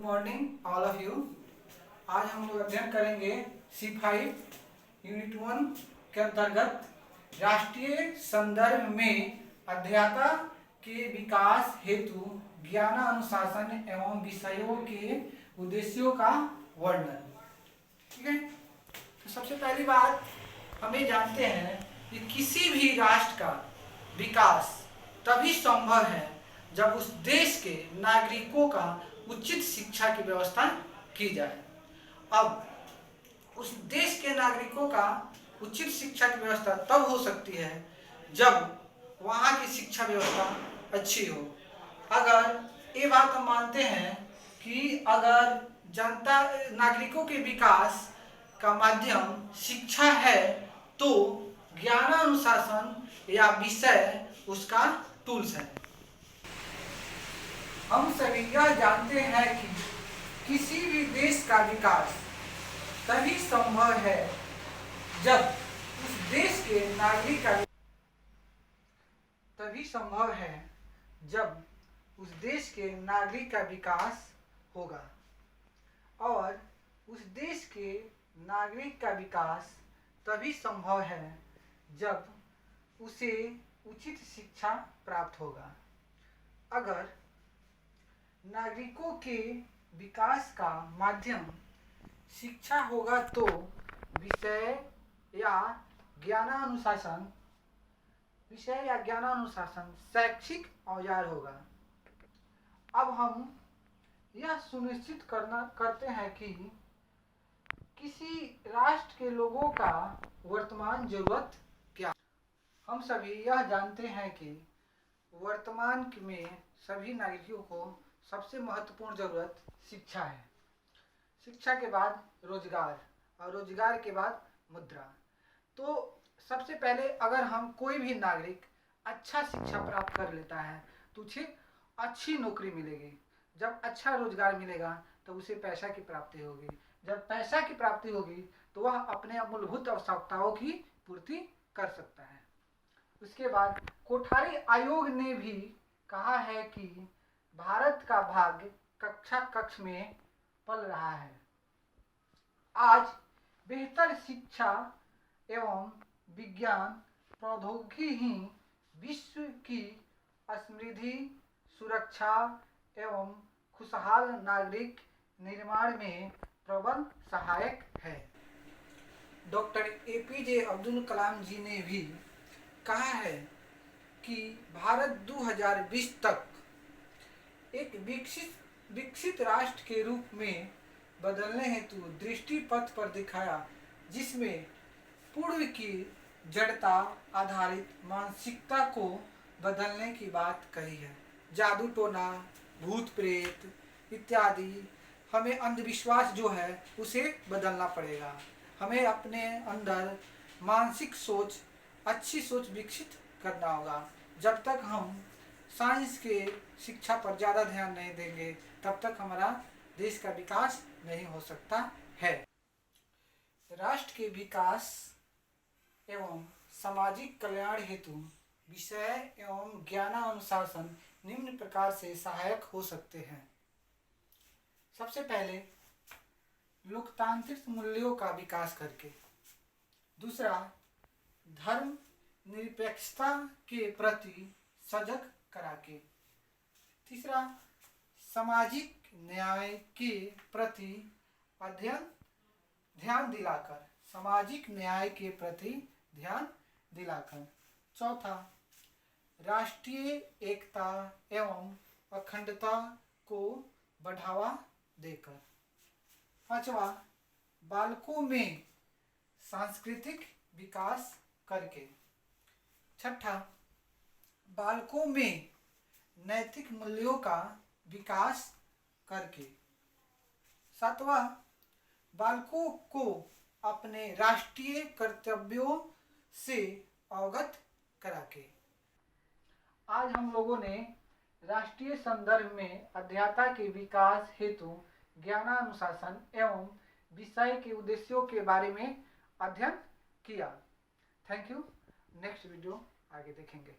Morning all of you. आज हम लोग अध्ययन करेंगे C5 यूनिट 1 के अंतर्गत राष्ट्रीय संदर्भ में अध्ययता के विकास हेतु ज्ञान अनुशासन एवं विषयों के उद्देश्यों का वर्णन। ठीक है, तो सबसे पहली बात हमें जानते हैं कि किसी भी राष्ट्र का विकास तभी संभव है जब उस देश के नागरिकों का उचित शिक्षा की व्यवस्था की जाए। अब उस देश के नागरिकों का उचित शिक्षा की व्यवस्था तब हो सकती है जब वहाँ की शिक्षा व्यवस्था अच्छी हो। अगर ये बात हम मानते हैं कि अगर जनता नागरिकों के विकास का माध्यम शिक्षा है तो ज्ञान अनुशासन या विषय उसका टूल्स है। हम सभी यह जानते हैं कि किसी भी देश का विकास तभी संभव है जब उस देश के नागरिक का विकास होगा और उस देश के नागरिक का विकास तभी संभव है जब उसे उचित शिक्षा प्राप्त होगा। अगर नागरिकों के विकास का माध्यम शिक्षा होगा तो विषय या ज्ञानानुशासन शैक्षिक औजार होगा। अब हम यह सुनिश्चित करते हैं कि किसी राष्ट्र के लोगों का वर्तमान जरूरत क्या। हम सभी यह जानते हैं कि वर्तमान में सभी नागरिकों को सबसे महत्वपूर्ण जरूरत शिक्षा है। शिक्षा के बाद रोजगार और रोजगार के बाद मुद्रा। तो सबसे पहले अगर हम कोई भी नागरिक अच्छा शिक्षा प्राप्त कर लेता है तो उसे अच्छी नौकरी मिलेगी। जब अच्छा रोजगार मिलेगा तो उसे पैसा की प्राप्ति होगी। जब पैसा की प्राप्ति होगी तो वह अपने मूलभूत आवश्यकताओं की पूर्ति कर सकता है। उसके बाद कोठारी आयोग ने भी कहा है कि भारत का भाग्य कक्षा कक्ष में पल रहा है। आज बेहतर शिक्षा एवं विज्ञान प्रौद्योगिकी ही विश्व की समृद्धि, सुरक्षा एवं खुशहाल नागरिक निर्माण में प्रबल सहायक है। डॉक्टर APJ अब्दुल कलाम जी ने भी कहा है कि भारत 2020 तक एक विकसित राष्ट्र के रूप में बदलने हेतु दृष्टि पथ पर दिखाया, जिसमें पूर्व की जड़ता आधारित मानसिकता को बदलने की बात कही है। जादू टोना, भूत प्रेत इत्यादि हमें अंधविश्वास जो है उसे बदलना पड़ेगा। हमें अपने अंदर मानसिक सोच, अच्छी सोच विकसित करना होगा। जब तक हम साइंस के शिक्षा पर ज़्यादा ध्यान नहीं देंगे तब तक हमारा देश का विकास नहीं हो सकता है। राष्ट्र के विकास एवं सामाजिक कल्याण हेतु विषय एवं ज्ञान अनुशासन निम्न प्रकार से सहायक हो सकते हैं। सबसे पहले लोकतांत्रिक मूल्यों का विकास करके, दूसरा धर्म निरपेक्षता के प्रति सजग करा के, तीसरा सामाजिक न्याय के प्रति ध्यान दिलाकर, चौथा राष्ट्रीय एकता एवं अखंडता को बढ़ावा देकर, पांचवा बालकों में सांस्कृतिक विकास करके, छठा बालकों में नैतिक मूल्यों का विकास करके, सातवां बालकों को अपने राष्ट्रीय कर्तव्यों से अवगत करा के। आज हम लोगों ने राष्ट्रीय संदर्भ में अध्ययता के विकास हेतु ज्ञानानुशासन एवं विषय के उद्देश्यों के बारे में अध्ययन किया। Thank you. नेक्स्ट वीडियो आगे देखेंगे।